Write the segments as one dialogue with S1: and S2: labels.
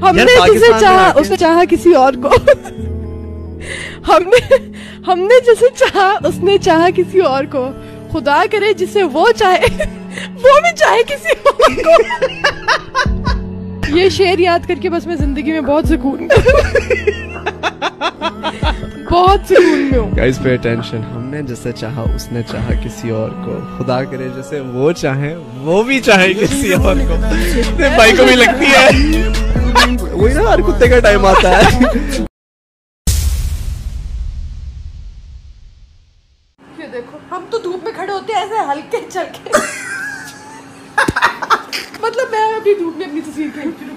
S1: हमने जिसे चाहा उसने चाहा किसी और को। हमने जिसे चाहा उसने चाहा किसी और को। खुदा करे जिसे वो चाहे वो भी चाहे किसी और को। ये शेर याद करके बस मैं जिंदगी में बहुत सुकून बहुत सुकून में हूँ।
S2: Guys pay attention, हमने जिसे चाहा उसने चाहा किसी और को। खुदा करे जैसे वो चाहे वो भी चाहे किसी और को। भाई को भी लगती है वही ना, हर कुत्ते का टाइम आता है।
S1: ये देखो हम तो धूप में खड़े होते हैं ऐसे हल्के चल के। मतलब मैं अभी धूप में अपनी तस्वीर खींच रही हूँ।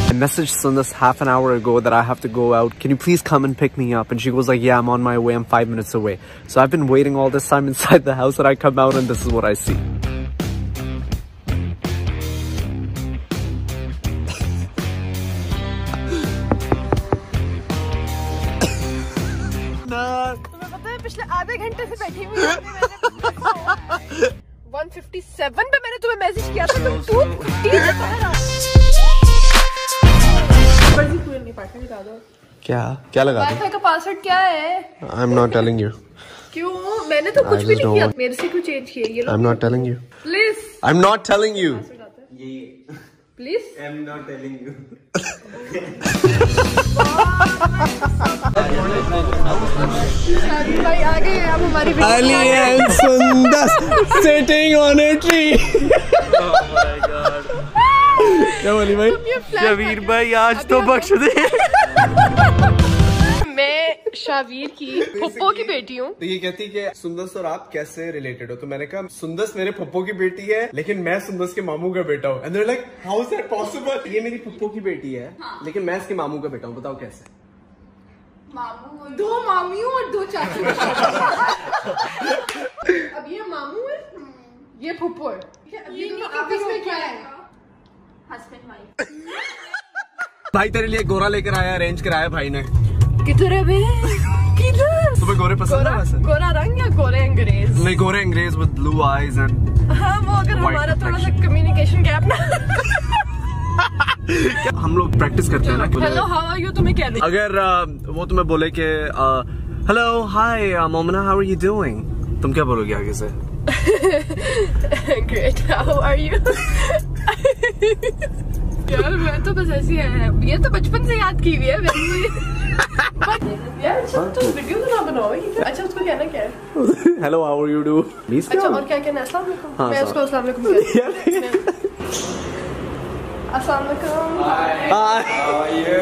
S2: I messaged Sundas half an hour ago that I have to go out. Can you please come and pick me up? And she goes like, yeah, I'm on my way. I'm 5 minutes away. So I've been waiting all this time inside the house, and I come out and this is what I see.
S1: तुम्हें पता है पिछले आधे घंटे से बैठी हुई 157 पे मैंने तुम्हें मैसेज किया था, तुम 2:30
S2: क्या लगा
S1: वाईफाई का पासवर्ड क्या है?
S2: I'm not telling you.
S1: क्यों? मैंने तो कुछ भी नहीं किया, मेरे से क्यों चेंज किया ये?
S2: I'm not telling you.
S1: Please
S2: I'm not telling you.
S1: Please
S3: I'm not telling you.
S1: भाई आ गए अब हमारी
S2: Ali and Sundas sitting on a tree.
S3: Oh my God.
S2: क्या बोली भाई?
S3: शबीर भाई आज तो बख्श दे।
S1: मैं शावीर की फुप्पो की बेटी हूँ।
S2: तो ये कहती कि सुंदस और आप कैसे रिलेटेड हो? तो मैंने कहा सुंदस मेरे फुप्पो की बेटी है, लेकिन मैं सुंदस के मामू का बेटा हूँ। And they were like how is that possible? ये मेरी फुप्पो की बेटी है, लेकिन मैं इसके मामू का बेटा हूँ। बताओ कैसे?
S1: दो मामियों और दो चाचू। अब ये मामू है, ये फुप्पो है। ये आपस में क्या है?
S4: Husband wife.
S2: भाई तेरे लिए गोरा लेकर आया, अरेंज कराया भाई ने।
S1: किधर है बे? किधर?
S2: तुम्हें गोरे पसंद है वैसे?
S1: गोरा रंग या गोरे अंग्रेज?
S2: नहीं, गोरे अंग्रेज विद ब्लू आईज एंड
S1: हाँ वो अगर हमारा थोड़ा सा कम्युनिकेशन गैप ना।
S2: हम लोग प्रैक्टिस करते हैं ना।
S1: हेलो हाउ आर यू तुम्हें क्या नहीं?
S2: अगर वो तुम्हें बोले कि hello hi Momna how are you doing, तुम क्या बोलोगे आगे से?
S1: Great how are you? यार मैं तो बस ऐसी है, ये तो बचपन से याद की हुई है यार। तो वीडियो तो ना बनाओ। अच्छा उसको कहना क्या है?
S2: Hello how are you do?
S1: अच्छा और क्या कहना है? अस्सलाम वालेकुम। मैं उसको अस्सलाम वालेकुम कहती हूं। अस्सलाम वालेकुम।
S2: Hi.
S3: How are you?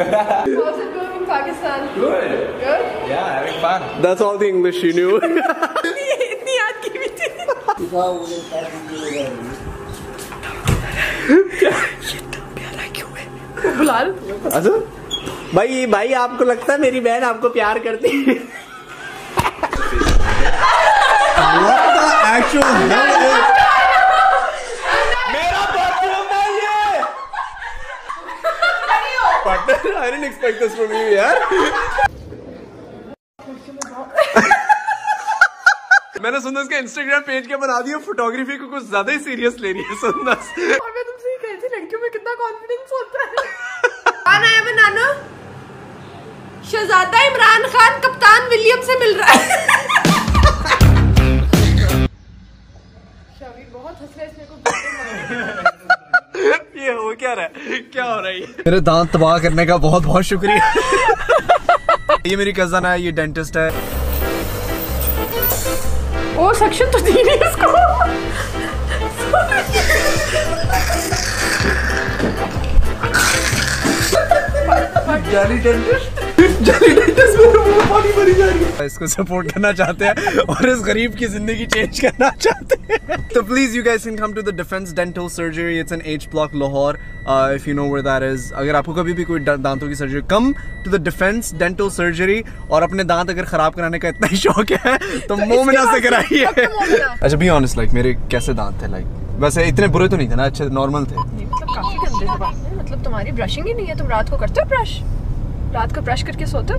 S1: How's it going in Pakistan?
S3: Good.
S1: Good?
S3: Yeah, having fun.
S2: That's all the English she knew.
S1: इतनी याद की हुई थी। ये तो प्यारा क्यों है? बुला लो।
S2: अच्छा भाई आपको लगता है मेरी बहन आपको प्यार करती है? What the actual hell is? मेरा बाथरूम है ये। Partner, I didn't expect this from you यार। मैंने सुंदस के इंस्टाग्राम पेज के बना दिया, फोटोग्राफी को कुछ ज्यादा ही सीरियस ले रही है सुंदस।
S1: और मैं तुमसे ही कह रही थी लड़कियों में कितना कॉन्फिडेंस होता है। कौन आया बनाना? शहजादा इमरान खान कप्तान विलियम से मिल रहा है। शावीर बहुत हंस रहा है, इसमें को
S2: ये हो क्या रहा है? क्या हो रहा है? मेरे दांत तबाह करने का बहुत बहुत शुक्रिया। ये मेरी कजन है, ये डेंटिस्ट है।
S1: ओ सेक्शन तो दी नहीं इसको।
S2: जाली डेंटिस्ट मेरे मुंह में पानी भरी जा रही है। इसको सपोर्ट करना चाहते हैं और इस गरीब की जिंदगी चेंज करना चाहते हैं तो please you guys can come to the defence dental surgery. It's an H block Lahore, if you know where that is. अगर आपको कभी भी कोई दांतों की surgery, come to the defence dental surgery. और अपने दांत अगर खराब कराने का इतना ही शौक है तो मोमिना से कराइए। अच्छा बी ऑनेस्ट, लाइक मेरे कैसे दांत थे? लाइक वैसे इतने बुरे तो नहीं थे ना, अच्छे नॉर्मल थे।
S1: नहीं मतलब काफी गंदे थे बात में, मतलब तुम्हारी ब्रशिंग ही नहीं है। तुम रात को करते हो ब्रश? रात को ब्रश करके सोते हो?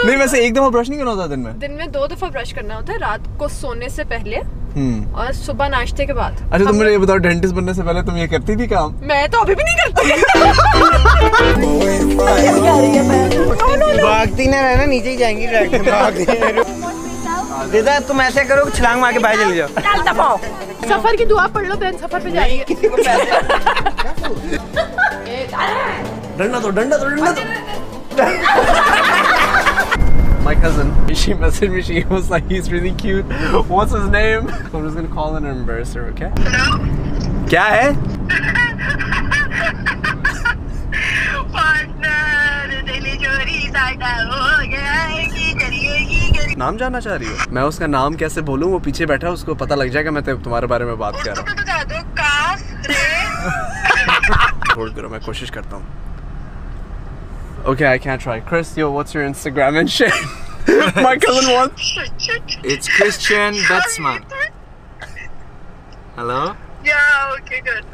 S2: नहीं वैसे एक दफा ब्रश नहीं करना होता दिन में
S1: 2 दफा ब्रश करना होता है, रात को सोने से पहले और सुबह नाश्ते के बाद।
S2: अच्छा तुम मुझे ये बताओ, डेंटिस्ट बनने से पहले तुम ये करती थी काम?
S1: मैं तो अभी भी नहीं करती।
S3: भागती ना रहना, नीचे ही जाएंगी दीदा। तुम ऐसे करो कि छलांग मार के बाहर चले जाओ।
S1: सफर की दुआ पढ़ लो बहन, सफर पे जा रही है।
S3: किसी को पैसे
S2: डंडा दो। My cousin, she messaged me, she was like, he's really cute. What's his name? I'm just gonna call in and embarrass her, okay?
S5: Hello?
S2: क्या है? नाम जानना चाह रही हो? मैं उसका नाम कैसे बोलूं? वो पीछे बैठा है, उसको पता लग जाएगा मैं तुम्हारे बारे में बात कर रहा हूँ। छोड़ करो, मैं कोशिश करता हूँ। Okay, I can't try. Chris, yo, what's your Instagram and shit? My cousin wants.
S3: It's Christian Betzman. Hello?
S5: Yeah, okay, good.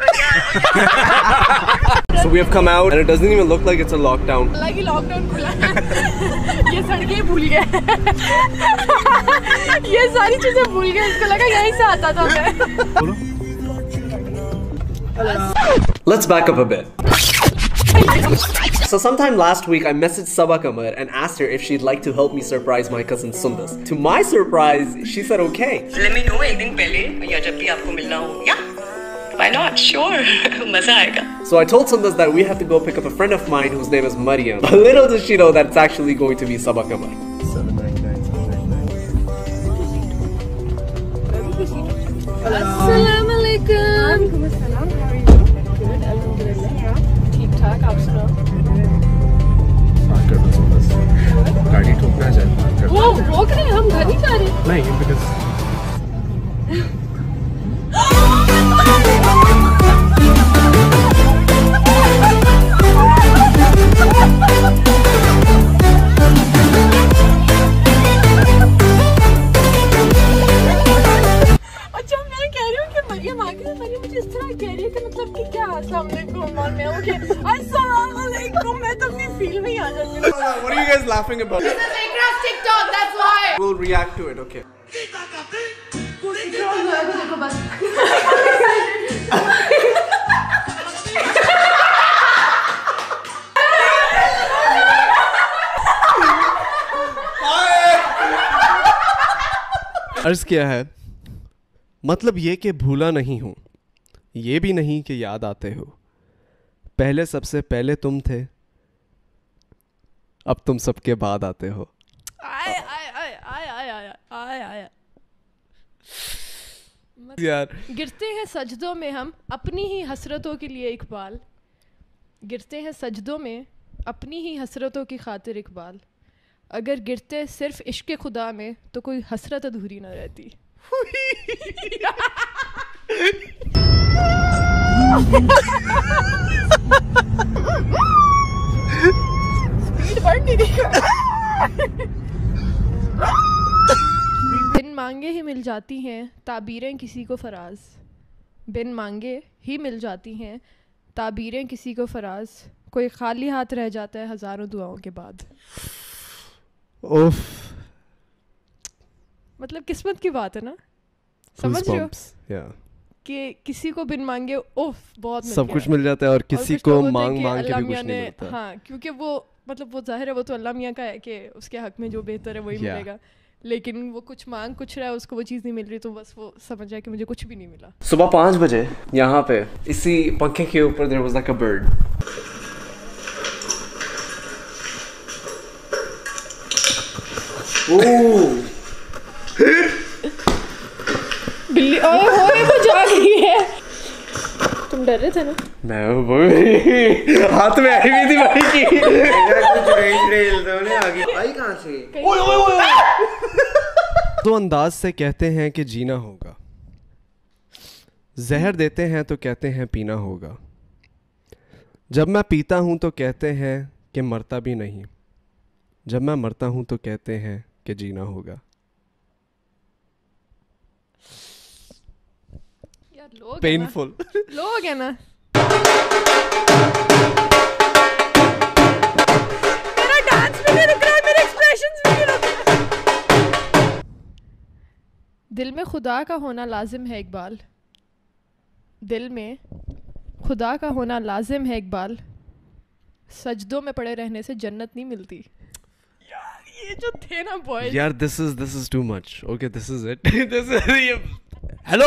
S2: So we have come out and it doesn't even look like it's a lockdown.
S1: हालांकि lockdown खुला है। ये सड़कें भूल गए। ये सारी चीजें भूल गए, इसको लगा यहीं से आता था मैं।
S2: Let's back up a bit. So sometime last week I messaged Sabah Kamar and asked her if she'd like to help me surprise my cousin Sundas. To my surprise, she said okay.
S6: Let me know एक दिन पहले या जब भी आपको मिलना हो। Yeah, why not? Sure, मजा आएगा।
S2: So I told Sundas that we have to go pick up a friend of mine whose name is Mariam. Little does she know that it's actually going to be Sabah Kamar.
S1: अस्सलाम वालेकुम। ठीक ठाक, आप सुनाओ?
S2: गाड़ी ठोकना चाहिए।
S1: वो रोक रहे हैं, हम घर नहीं जा रहे।
S2: नहीं, because
S1: अच्छा मैं कह रही हूँ कि मरियम आ गई, मरियम मुझे इस तरह कह रही है कि मतलब कि क्या अस्सलाम वालेकुम और मैं हूँ कि अस्सलाम वालेकुम, मैं तो अपनी फील में ही आ जाती हूँ।
S2: what are you guys laughing about?
S1: This is Ikra's TikTok, that's why.
S2: We'll react to it, okay?
S1: देखो बस।
S2: अर्ज किया है, मतलब ये कि भूला नहीं हूँ, ये भी नहीं कि याद आते हो। पहले सबसे पहले तुम थे, अब तुम सबके बाद आते हो।
S1: आय
S2: यार
S1: गिरते हैं सजदों में हम अपनी ही हसरतों के लिए इकबाल, गिरते हैं सजदों में अपनी ही हसरतों की खातिर इकबाल। अगर गिरते सिर्फ इश्क खुदा में तो कोई हसरत अधूरी ना रहती। स्पीड बढ़ नहीं रही। बिन मांगे ही मिल जाती हैं ताबीरें किसी को फराज, बिन मांगे ही मिल जाती हैं ताबीरें किसी को फराज, कोई खाली हाथ रह जाता है हजारों दुआओं के बाद।
S2: उफ,
S1: मतलब किस्मत की बात है ना, समझ रहे हो
S2: yeah.
S1: कि किसी को बिन मांगे उफ बहुत मिल
S2: सब
S1: गया।
S2: कुछ मिल जाता है और किसी
S1: कुछ
S2: को
S1: लोग होते हैं
S2: मांग
S1: कि
S2: मांग के
S1: अल्लाह
S2: भी कुछ
S1: मियां
S2: नहीं
S1: ने-
S2: मिलता।
S1: हाँ, क्योंकि वो मतलब वो जाहिर है वो तो अल्लाह मियाँ का है कि उसके हक में जो बेहतर है वही
S2: Yeah.
S1: मिलेगा, लेकिन वो कुछ मांग कुछ रहा है, उसको वो चीज़ नहीं मिल रही तो बस वो समझ जाए कि मुझे कुछ भी नहीं मिला।
S2: सुबह 5 बजे यहाँ पे इसी पंखे के ऊपर there was like a bird.
S1: बिल्ली ओए होए वो जाग रही है। तुम डर रहे थे ना?
S2: मैं वो हाथ में आई हुई थी भाई की।
S3: भाई कहाँ से?
S2: तो अंदाज से कहते हैं कि जीना होगा, जहर देते हैं तो कहते हैं पीना होगा, जब मैं पीता हूं तो कहते हैं कि मरता भी नहीं, जब मैं मरता हूं तो कहते हैं कि जीना होगा।
S1: यार लोग
S2: पेनफुल
S1: लोग है ना मेरा डांस भी नहीं रुक रहा है मेरे एक्सप्रेशंस भी नहीं रुक रहे दिल में खुदा का होना लाजिम है इकबाल दिल में खुदा का होना लाजिम है इकबाल सजदों में पड़े रहने से जन्नत नहीं मिलती यार ये जो थे ना बॉयज
S2: यार this is too much okay this is it this is hello